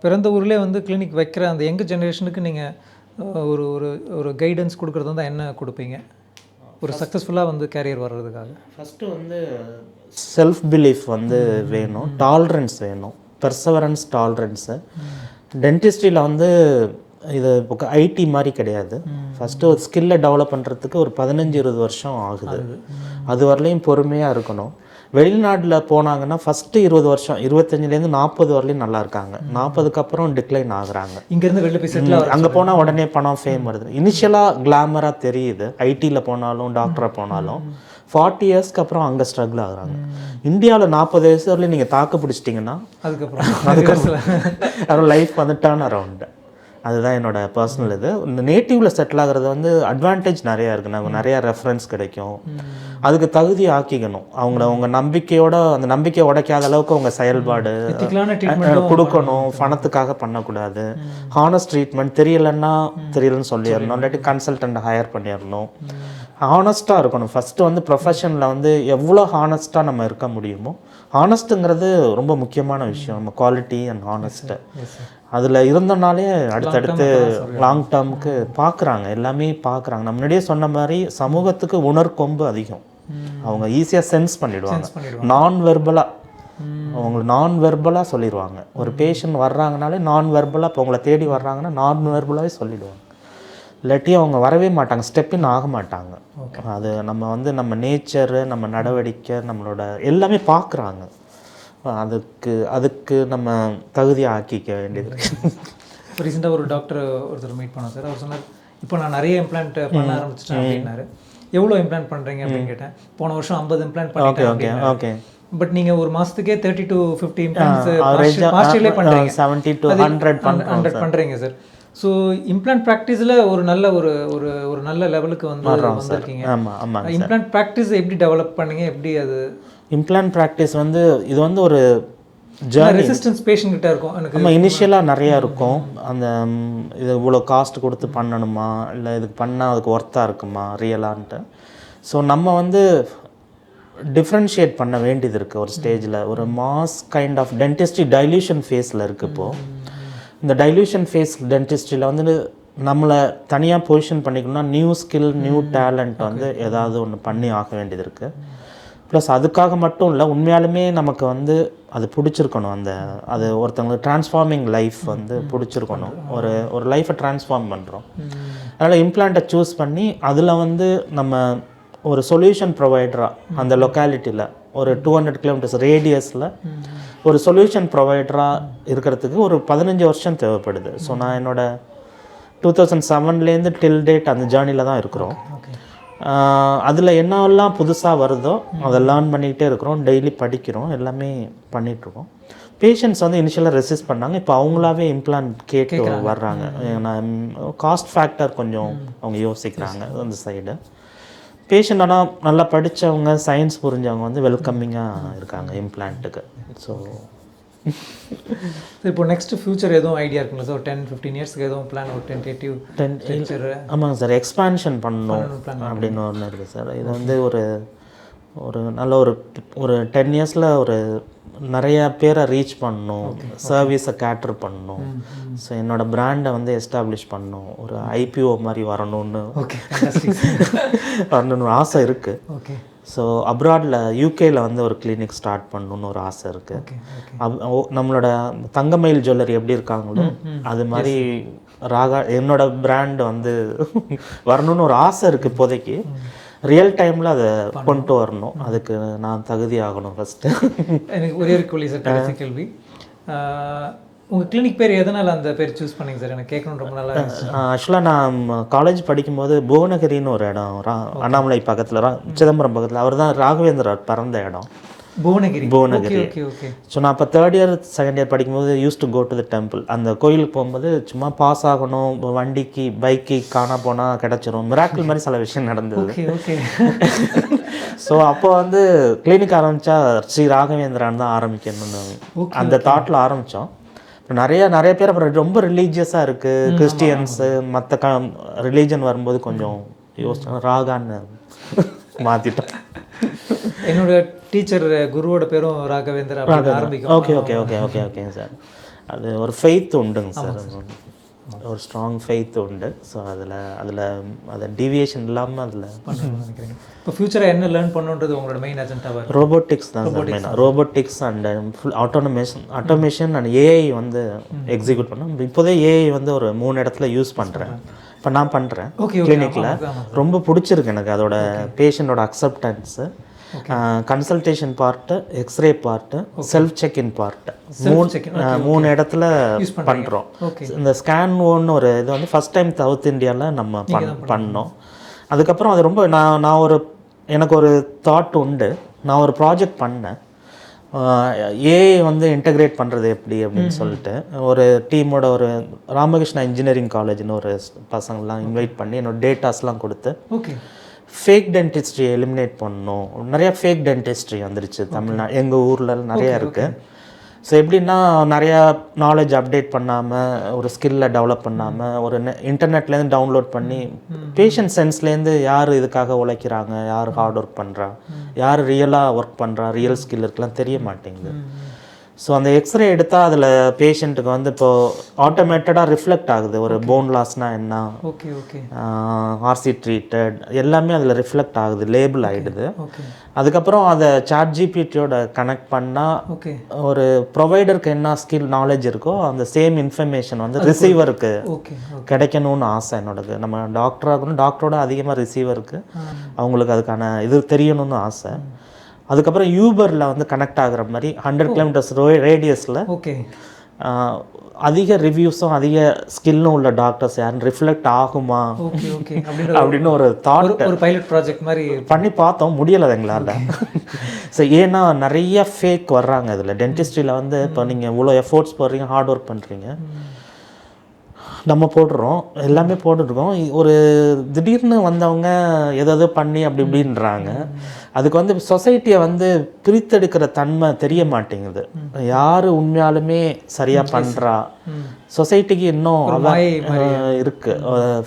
பிறந்த ஊர்லேயே வந்து கிளினிக் வைக்கிற அந்த யங் ஜென்ரேஷனுக்கு நீங்கள் ஒரு ஒரு ஒரு கைடன்ஸ் கொடுக்குறது வந்து என்ன கொடுப்பீங்க ஒரு சக்ஸஸ்ஃபுல்லாக வந்து கேரியர் வர்றதுக்காக? ஃபஸ்ட்டு வந்து செல்ஃப் பிலீஃப் வந்து வேணும், டாலரன்ஸ் வேணும், பெர்சவரன்ஸ், டாலரன்ஸு. டென்டிஸ்ட்ரியில் வந்து இது ஐடி மாதிரி கிடையாது. ஃபஸ்ட்டு ஒரு ஸ்கில்லை டெவலப் பண்ணுறதுக்கு ஒரு 15-20 வருஷம் ஆகுது. அது வரலையும் பொறுமையாக இருக்கணும். வெளிநாட்டில் போனாங்கன்னா ஃபஸ்ட்டு 20 வருஷம் 25லேருந்து 40 வரலையும் நல்லா இருக்காங்க. 40க்கு அப்புறம் டிக்ளைன் ஆகுறாங்க. இங்கேருந்து வெளில போய் செட்டில் அங்கே போனால் உடனே பணம் ஃபேம் வருது. இனிஷியலாக கிளாமராக தெரியுது, ஐடியில் போனாலும் டாக்டராக போனாலும் 40 இயர்ஸ்க்கு அப்புறம் அங்கே ஸ்ட்ரகிள் ஆகுறாங்க. இந்தியாவில் 40 வயசு வரலையும் நீங்கள் தாக்கு பிடிச்சிட்டிங்கன்னா அதுக்கப்புறம் லைஃப் வந்து டர்ன் அரவுண்டு. அதுதான் என்னோட பர்சனல் இது. இந்த நேட்டிவ்ல செட்டில் ஆகிறது வந்து அட்வான்டேஜ் நிறையா இருக்குது. நமக்கு நிறையா ரெஃபரன்ஸ் கிடைக்கும். அதுக்கு தகுதி ஆக்கிக்கணும். அவங்க நம்பிக்கையோட அந்த நம்பிக்கையை உடைக்காத அளவுக்கு அவங்க செயல்பாடு கொடுக்கணும். பணத்துக்காக பண்ணக்கூடாது. Honest treatment. தெரியலன்னு சொல்லிடணும், இல்லாட்டி கன்சல்டன்ட் ஹையர் பண்ணிடணும். ஹானஸ்ட்டாக இருக்கணும். ஃபஸ்ட்டு வந்து ப்ரொஃபஷனில் வந்து எவ்வளோ ஹானஸ்ட்டாக நம்ம இருக்க முடியுமோ, ஹானஸ்ட்டுங்கிறது ரொம்ப முக்கியமான விஷயம். நம்ம குவாலிட்டி அண்ட் ஹானஸ்ட்டு அதில் இருந்தனாலே அடுத்தடுத்து லாங் டேர்முக்கு பார்க்குறாங்க, எல்லாமே பார்க்குறாங்க. நம்ம முன்னாடியே சொன்ன மாதிரி சமூகத்துக்கு உணர்கொம்பு அதிகம். அவங்க ஈஸியாக சென்ஸ் பண்ணிவிடுவாங்க. நான் வெர்பலாக சொல்லிடுவாங்க. ஒரு பேஷண்ட் வர்றாங்கனாலே நான் வெர்பலாக, இப்போ உங்களை தேடி வர்றாங்கன்னா நான் வெர்பலாகவே சொல்லிவிடுவாங்க. இல்லாட்டி அவங்க வரவே மாட்டாங்க, ஸ்டெப்பின் ஆக மாட்டாங்க. அது நம்ம வந்து நம்ம நேச்சரு, நம்ம நடவடிக்கை, நம்மளோட எல்லாமே பார்க்குறாங்க. அதுக்கு நம்ம தகுதியாக ஆக்கிக்க வேண்டியது இருக்குது. ரீசெண்டாக ஒரு டாக்டர் ஒருத்தர் மீட் பண்ணோம் சார். அவர் சொன்னார், இப்போ நான் நிறைய இம்ப்ளான்ட் பண்ண ஆரம்பிச்சிட்டேன் அப்படின்னாரு. எவ்வளோ இம்ப்ளான்ட் பண்ணுறீங்க அப்படின்னு கேட்டேன். போன வருஷம் 50 இம்ப்ளான்ட் பண்ணிட்டேன். ஓகே. பட் நீங்கள் ஒரு மாதத்துக்கே 30 to 50 இம்ப்ளான்ட்ஸ் பார்ஷியலே பண்ணுறீங்க. 70 to 100 பண்ணுறீங்க சார். ஸோ இம்ப்ளான்ட் ப்ராக்டிஸில் ஒரு நல்ல ஒரு நல்ல லெவலுக்கு வந்திருக்கீங்க. இம்ப்ளான்ட் ப்ராக்டிஸ் எப்படி டெவலப் பண்ணீங்க? எப்படி அது இம்ப்ளான்ட் ப்ராக்டிஸ் வந்து இது வந்து ஒரு ரெசிஸ்டன்ஸ் பேஷண்ட் கிட்ட இருக்கும். எனக்கு நம்ம இனிஷியலாக நிறையா இருக்கும். அந்த இது இவ்வளோ காஸ்ட் கொடுத்து பண்ணணுமா, இல்லை இதுக்கு பண்ணால் அதுக்கு ஒர்த்தாக இருக்குமா ரியலான்ட்டு. ஸோ நம்ம வந்து டிஃப்ரென்ஷியேட் பண்ண வேண்டியது இருக்குது. ஒரு ஸ்டேஜில் ஒரு mass kind of dentistry dilution ஃபேஸில் இருக்குது. இப்போது இந்த டைல்யூஷன் ஃபேஸ் டென்டிஸ்ட்ரியில் வந்து நம்மளை தனியாக பொசிஷன் பண்ணிக்கணும்னா நியூ ஸ்கில், நியூ டேலண்ட் வந்து ஏதாவது ஒன்று பண்ணி ஆக வேண்டியது இருக்குது. ப்ளஸ் அதுக்காக மட்டும் இல்லை, உண்மையாலுமே நமக்கு வந்து அது பிடிச்சிருக்கணும். அது ஒருத்தவங்களுக்கு ட்ரான்ஸ்ஃபார்மிங் லைஃப் வந்து பிடிச்சிருக்கணும். ஒரு லைஃப்பை ட்ரான்ஸ்ஃபார்ம் பண்ணுறோம். அதனால் இம்ப்ளான்ட்டை சூஸ் பண்ணி அதில் வந்து நம்ம ஒரு சொல்யூஷன் ப்ரொவைடராக அந்த லொக்காலிட்டியில் ஒரு 200 கிலோமீட்டர்ஸ் ரேடியஸில் ஒரு சொல்யூஷன் ப்ரொவைடராக இருக்கிறதுக்கு ஒரு 15 வருஷம் தேவைப்படுது. ஸோ நான் என்னோடய 2007லேருந்து டில் டேட் அந்த ஜேர்னியில் தான் இருக்கிறோம். அதில் என்னெல்லாம் புதுசாக வருதோ அதை லேர்ன் பண்ணிக்கிட்டே இருக்கிறோம். டெய்லி படிக்கிறோம், எல்லாமே பண்ணிகிட்ருக்கோம். பேஷண்ட்ஸ் வந்து இனிஷியலாக ரெசிஸ்ட் பண்ணாங்க. இப்போ அவங்களாவே இம்ப்ளான்ட் கேட்டு வர்றாங்க. நான் காஸ்ட் ஃபேக்டர் கொஞ்சம் அவங்க யோசிக்கிறாங்க அந்த சைடு. பேஷண்ட் ஆனால் நல்லா படித்தவங்க, சயின்ஸ் புரிஞ்சவங்க வந்து வெல்கமிங்காக இருக்காங்க இம்ப்ளான்ட்டுக்கு. ஸோ இப்போ நெக்ஸ்ட் ஃபியூச்சர் எதுவும் ஐடியா இருக்குங்களா சார்? 10-15 இயர்ஸ்க்கு எதுவும் பிளான், ஒரு டென்டேட்டிவ்? ஆமாங்க சார், எக்ஸ்பான்ஷன் பண்ணணும் அப்படின்னு ஒன்று இருக்குது சார். இது வந்து ஒரு நல்ல ஒரு 10 இயர்ஸில் ஒரு நிறைய பேரை ரீச் பண்ணணும், சர்வீஸை கேட்டர் பண்ணணும். ஸோ என்னோடய பிராண்டை வந்து எஸ்டாப்ளிஷ் பண்ணணும், ஒரு ஐபிஓ மாதிரி வரணும்னு ஆசை இருக்குது. ஓகே. ஸோ அப்ராடில் யூகேயில் வந்து ஒரு கிளினிக் ஸ்டார்ட் பண்ணணுன்னு ஒரு ஆசை இருக்குது. நம்மளோட தங்கமயில் ஜுவல்லரி எப்படி இருக்காங்களோ அது மாதிரி என்னோட பிராண்ட் வந்து வரணும்னு ஒரு ஆசை இருக்குது. இப்போதைக்கு ரியல் டைமில் அதை கொண்டு வரணும். அதுக்கு நான் தகுதி ஆகணும் ஃபஸ்ட்டு. எனக்கு ஒரே ஒரு கேள்வி, உங்கள் கிளினிக் பேர் எதனால் அந்த பேர் சூஸ் பண்ணிங்க சார்? எனக்கு கேட்கணும், ரொம்ப நல்லா இருந்துச்சு. ஆக்சுவலாக நான் காலேஜ் படிக்கும்போது புவனகிரின்னு ஒரு இடம், அண்ணாமலை பக்கத்தில், சிதம்பரம் பக்கத்தில், அவர் தான் ராகவேந்திரர் பிறந்த இடம். புவனகிரி. ஸோ நான் இப்போ 3rd year 2nd year படிக்கும்போது use to go to the temple. அந்த கோயிலுக்கு போகும்போது சும்மா பாஸ் ஆகணும், வண்டிக்கு பைக்கு காணா போனால் கிடச்சிரும், மிராக்கிள் மாதிரி சில விஷயம் நடந்தது. ஸோ அப்போ வந்து கிளினிக் ஆரம்பித்தா ஸ்ரீ ராகவேந்திரான் தான் ஆரம்பிக்கணும்னு அந்த தாட்டில் ஆரம்பித்தோம். நிறைய பேர் அப்புறம் ரொம்ப ரிலீஜியஸாக இருக்குது, கிறிஸ்டியன்ஸு மற்ற ரிலீஜன் வரும்போது கொஞ்சம் யோசிச்சோம், ராகான்னு மாற்றிட்டோம். என்னோட டீச்சர் குருவோட பேரும் ராகவேந்திரா ஆரம்பிக்கும். Okay sir. அது ஒரு ஃபெய்த் உண்டுங்க சார், ஒரு ஸ்ட்ராங் ஃபெய்த் உண்டு. ஸோ அதில் டீவியேஷன் இல்லாமல் அதில் நினைக்கிறேன். இப்போ ஃபியூச்சரை என்ன லேர்ன் பண்ணுன்றது உங்களோட மெயின் அஜெண்டாவாக? ரோபோட்டிக்ஸ் தான் sir. Robotics and full automation and AI வந்து எக்ஸிக்யூட் பண்ணோம். இப்போதே ஏஐ வந்து ஒரு 3 இடத்துல யூஸ் பண்ணுறேன். இப்போ நான் பண்ணுறேன் கிளினிக்கில். ரொம்ப பிடிச்சிருக்கு எனக்கு அதோட பேஷண்ட்டோட acceptance. Consultation part, x-ray part, self check in part, மூணு இடத்துல பண்ணுறோம். இந்த ஸ்கேன் ஒன்று ஒரு இது வந்து ஃபஸ்ட் டைம் சவுத் இந்தியாவில் நம்ம பண்ணோம். அதுக்கப்புறம் அது ரொம்ப நான் எனக்கு ஒரு தாட் உண்டு. நான் ஒரு ப்ராஜெக்ட் பண்ணேன், ஏஐ வந்து இன்டகிரேட் பண்ணுறது எப்படி அப்படின்னு சொல்லிட்டு ஒரு டீமோட ஒரு ராமகிருஷ்ணா இன்ஜினியரிங் காலேஜ்னு ஒரு பசங்கள்லாம் இன்வைட் பண்ணி என்னோட டேட்டாஸ்லாம் கொடுத்து ஃபேக் டென்டிஸ்ட்ரி எலிமினேட் பண்ணணும். நிறையா ஃபேக் டென்டிஸ்ட்ரி வந்துருச்சு தமிழ்நாடு, எங்கள் ஊரில் நிறையா இருக்குது. ஸோ எப்படின்னா நிறையா நாலேஜ் அப்டேட் பண்ணாமல், ஒரு ஸ்கில்லை டெவலப் பண்ணாமல், ஒரு இன்டர்நெட்லேருந்து டவுன்லோட் பண்ணி பேஷண்ட் சென்ஸ்லேருந்து யார் இதுக்காக உழைக்கிறாங்க, யார் ஹார்ட் ஒர்க் பண்ணுறா, யார் ரியலாக ஒர்க் பண்ணுறா, ரியல் ஸ்கில் இருக்கலாம் தெரிய மாட்டேங்குது. ஸோ அந்த எக்ஸ்ரே எடுத்தால் அதில் பேஷண்ட்டுக்கு வந்து இப்போது ஆட்டோமேட்டடாக ரிஃப்ளெக்ட் ஆகுது. ஒரு போன் லாஸ்னால் என்ன, ஆர்சி ட்ரீட்டட் எல்லாமே அதில் ரிஃப்ளெக்ட் ஆகுது, லேபிள் ஆகிடுது. அதுக்கப்புறம் அதை சாட்ஜிபிடியோட கனெக்ட் பண்ணால் ஒரு ப்ரொவைடருக்கு என்ன ஸ்கில் நாலேஜ் இருக்கோ அந்த சேம் இன்ஃபர்மேஷன் வந்து ரிசீவருக்கு கிடைக்கணும்னு ஆசை என்னோடது. நம்ம டாக்டராகணும், டாக்டரோட அதிகமாக ரிசீவருக்கு அவங்களுக்கு அதுக்கான இது தெரியணும்னு ஆசை. அதுக்கப்புறம் யூபரில் வந்து கனெக்ட் ஆகுற மாதிரி 100 கிலோமீட்டர்ஸ் ரேடியஸில் அதிக ரிவ்யூஸும் அதிக ஸ்கில்லும் உள்ள டாக்டர்ஸ் யாருன்னு ரிஃப்ளெக்ட் ஆகுமா அப்படின்னு ஒரு தாட், ஒரு பைலட் ப்ராஜெக்ட் மாதிரி பண்ணி பார்த்தோம். முடியலை எங்களால். ஸோ ஏன்னா நிறைய ஃபேக் வர்றாங்க இதில். டென்டிஸ்ட்ரியில் வந்து இப்போ நீங்கள் இவ்வளோ எஃபோர்ட்ஸ் போடுறீங்க, ஹார்ட் ஒர்க் பண்ணுறீங்க, நம்ம போடுறோம், எல்லாமே போட்டுருக்கோம். ஒரு திடீர்னு வந்தவங்க எதோ பண்ணி அப்படி இப்படின்றாங்க. அதுக்கு வந்து சொசைட்டியை வந்து பிரித்தெடுக்கிற தன்மை தெரிய மாட்டேங்குது. யார் உண்மையாலுமே சரியாக பண்ணுறா, சொசைட்டிக்கு இன்னும் இருக்குது,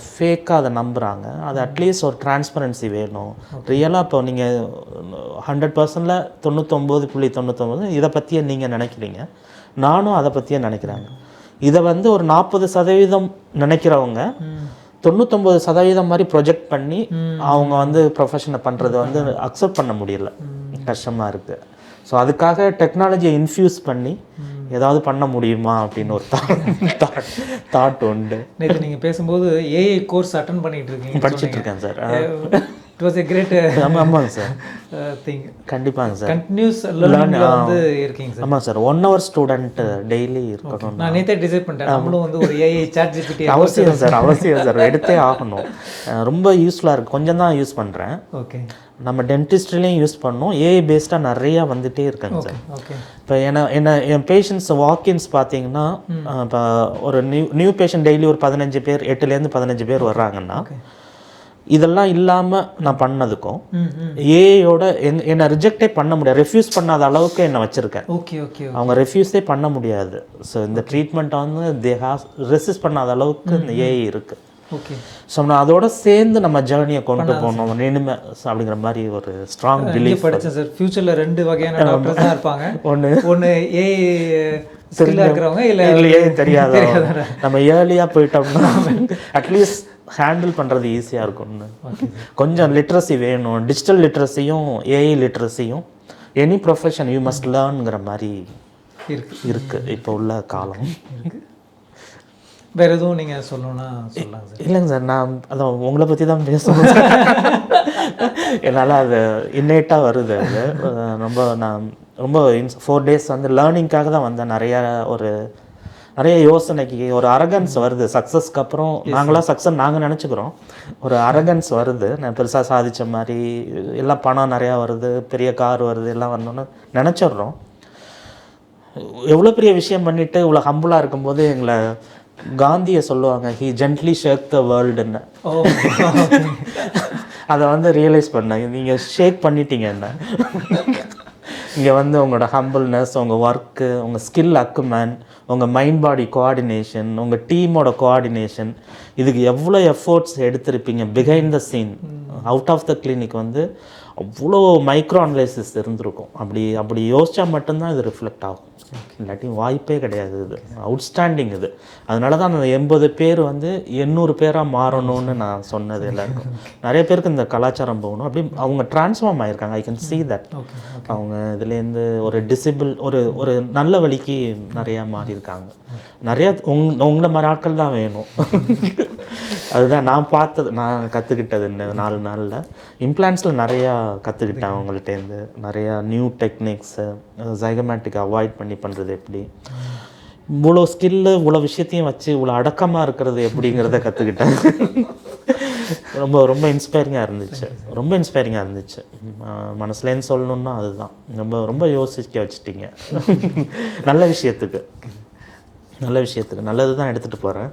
ஃபேக்காக அதை நம்புகிறாங்க. அது அட்லீஸ்ட் ஒரு டிரான்ஸ்பரன்சி வேணும். ரியலாக இப்போ நீங்கள் 100%ல் 99.99 இதை பற்றியே நீங்கள் நினைக்கிறீங்க, நானும் அதை பற்றியே நினைக்கிறாங்க. இதை வந்து ஒரு 40% நினைக்கிறவங்க 99% மாதிரி ப்ரொஜெக்ட் பண்ணி அவங்க வந்து ப்ரொஃபஷனை பண்ணுறது வந்து அக்செப்ட் பண்ண முடியல, கஷ்டமாக இருக்குது. ஸோ அதுக்காக டெக்னாலஜியை இன்ஃப்யூஸ் பண்ணி ஏதாவது பண்ண முடியுமா அப்படின்னு ஒரு தாட் உண்டு. நேற்று நீங்கள் பேசும்போது ஏஐ கோர்ஸ் அட்டன் பண்ணிட்டு இருக்கீங்க, படிச்சுட்டு இருக்கேன் sir. It was a great ஆமாங்க சார் திங். கண்டிப்பாங்க சார், கண்டினியூஸ் லேர்னிங்ல வந்து இருக்கீங்க சார். ஆமாம் சார், 1 hour ஸ்டூடெண்ட் டெய்லி இருக்கணும். நான் நேற்றே டிசைட் பண்ணிட்டேன், நம்மளும் வந்து ஒரு ஏஐ சாட்ஜிபிடி அவசியம் சார், அவசியம் சார், எடுத்தே ஆகணும். ரொம்ப யூஸ்ஃபுல்லாக இருக்குது. கொஞ்சம் தான் யூஸ் பண்ணுறேன். ஓகே, நம்ம டென்டிஸ்ட்ரிலையும் யூஸ் பண்ணோம். ஏஐ பேஸ்டாக நிறையா வந்துகிட்டே இருக்காங்க சார். இப்போ என் பேஷண்ட்ஸ் வாக்கின்ஸ் பார்த்தீங்கன்னா, இப்போ ஒரு நியூ பேஷண்ட் டெய்லி ஒரு 15 பேர், 8லேருந்து 15 பேர் வர்றாங்கன்னா, இதெல்லாம் இல்லாமல் நான் பண்ணதுக்கும் ஏஐயோட என்னை ரிஜெக்டே பண்ண முடியாது, ரெஃப்யூஸ் பண்ணாத அளவுக்கு என்னை வச்சுருக்கேன். அவங்க ரெஃப்யூஸே பண்ண முடியாது. ஸோ இந்த ட்ரீட்மெண்ட்டை வந்து ரெசிஸ்ட் பண்ணாத அளவுக்கு இந்த ஏஐ இருக்குது. ஸோ நான் அதோட சேர்ந்து நம்ம ஜேர்னியை கொண்டு போகணும் இனிமே அப்படிங்கிற மாதிரி ஒரு ஸ்ட்ராங் பிலீஃப் படித்தேன் சார். ஃபியூச்சரில் 2 வகையான டாக்டர்ஸ் தான் இருப்பாங்க. ஒன்று ஏஐ இருக்கிறவங்க, இல்லையே தெரியாத. நம்ம ஏர்லியாக போயிட்டோம்னா அட்லீஸ்ட் ஹேண்டில் பண்ணுறது ஈஸியாக இருக்கும்னு. கொஞ்சம் லிட்ரஸி வேணும், டிஜிட்டல் லிட்ரஸியும் ஏஐ லிட்ரஸியும். எனி ப்ரொஃபஷன் யூ மஸ்ட் லேர்னுங்கிற மாதிரி இருக்குது இப்போ உள்ள காலம். வேறு எதுவும் நீங்கள் சொல்லணும்னா சொல்லலாம் சார். இல்லைங்க சார், நான் அதான் உங்களை பற்றி தான் பேசணும். என்னால் அது இன்னேட்டாக வருது. அது ரொம்ப நான் ரொம்ப 4 days வந்து லேர்னிங்காக தான் வந்தேன். நிறைய யோசனைக்கு ஒரு அரகன்ஸ் வருது. சக்ஸஸ்க்கு அப்புறம் நாங்கள் நினச்சிக்கிறோம், ஒரு அரகன்ஸ் வருது. நான் பெருசாக சாதித்த மாதிரி எல்லாம் பணம் நிறையா வருது, பெரிய கார் வருது, எல்லாம் வரணும்னு நினச்சிட்றோம். எவ்வளோ பெரிய விஷயம் பண்ணிவிட்டு இவ்வளோ ஹம்புளாக இருக்கும்போது எங்களை காந்தியை சொல்லுவாங்க, ஹி ஜென்ட்லி ஷேக் த வேர்ல்டுன்னு. அதை வந்து ரியலைஸ் பண்ணேன். நீங்கள் ஷேக் பண்ணிட்டீங்க என்ன. இங்கே வந்து உங்களோட ஹம்பிள்னஸ், உங்கள் ஒர்க்கு, உங்கள் ஸ்கில் அக்குமன், உங்கள் மைண்ட் பாடி கோஆர்டினேஷன், உங்கள் டீமோட கோஆர்டினேஷன், இதுக்கு எவ்வளோ எஃபோர்ட்ஸ் எடுத்திருப்பீங்க behind the scene. Out of the clinic வந்து அவ்வளோ மைக்ரோ அனலைசிஸ் இருந்திருக்கும். அப்படி யோசித்தா மட்டும்தான் இது ரிஃப்ளெக்ட் ஆகும். இல்லாட்டி வாய்ப்பே கிடையாது. இது அவுட்ஸ்டாண்டிங். இது அதனால தான் அந்த 80 பேர் வந்து 800 பேராக மாறணும்னு நான் சொன்னது எல்லாருக்கும். நிறைய பேருக்கு இந்த கலாச்சாரம் போகணும், அப்படி அவங்க டிரான்ஸ்ஃபார்ம் ஆகியிருக்காங்க. I can see that. அவங்க இதுலேருந்து ஒரு டிசபிள் ஒரு நல்ல வழிக்கு நிறையா மாறியிருக்காங்க. நிறையா உங்களை மாதிரி ஆட்கள் தான் வேணும். அதுதான் நான் பார்த்தது, நான் கற்றுக்கிட்டது இந்த 4 நாளில். இம்ப்ளான்ஸில் நிறையா கற்றுக்கிட்டேன் அவங்கள்ட்டேருந்து. நிறையா நியூ டெக்னிக்ஸு, ஜைகமேட்டிக் அவாய்ட் பண்ணி பண்ணுறது எப்படி, இவ்வளோ ஸ்கில்லு இவ்வளோ விஷயத்தையும் வச்சு இவ்வளோ அடக்கமாக இருக்கிறது எப்படிங்கிறத கற்றுக்கிட்டேன். ரொம்ப ரொம்ப இன்ஸ்பைரிங்காக இருந்துச்சு. ரொம்ப இன்ஸ்பைரிங்காக இருந்துச்சு. மனசுலேருந்து சொல்லணுன்னா அதுதான். ரொம்ப ரொம்ப யோசிக்க வச்சுட்டிங்க. நல்ல விஷயத்துக்கு நல்லது தான் எடுத்துகிட்டு போகிறேன்.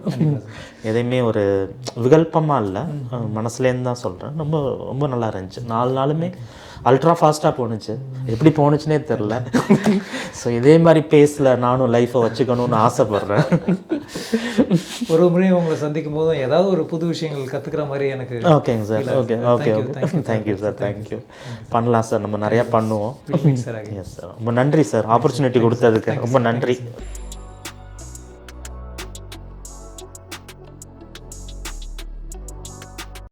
எதையுமே ஒரு விகல்பமாக இல்லை, மனசுலேருந்து தான் சொல்கிறேன். ரொம்ப ரொம்ப நல்லா இருந்துச்சு. 4 நாளுமே அல்ட்ரா ஃபாஸ்ட்டாக போணுச்சு. எப்படி போணுச்சுனே தெரில. ஸோ இதே மாதிரி பேஸில் நானும் லைஃப்பை வச்சுக்கணும்னு ஆசைப்பட்றேன். ஒரு முறை உங்களை சந்திக்கும் போதும் ஏதாவது ஒரு புது விஷயங்கள் கற்றுக்கிற மாதிரி எனக்கு. ஓகேங்க sir. Okay thank you sir. Thank you. பண்ணலாம் சார், நம்ம நிறையா பண்ணுவோம். Yes sir. ரொம்ப நன்றி சார், ஆப்பர்ச்சுனிட்டி கொடுத்ததுக்கு ரொம்ப நன்றி.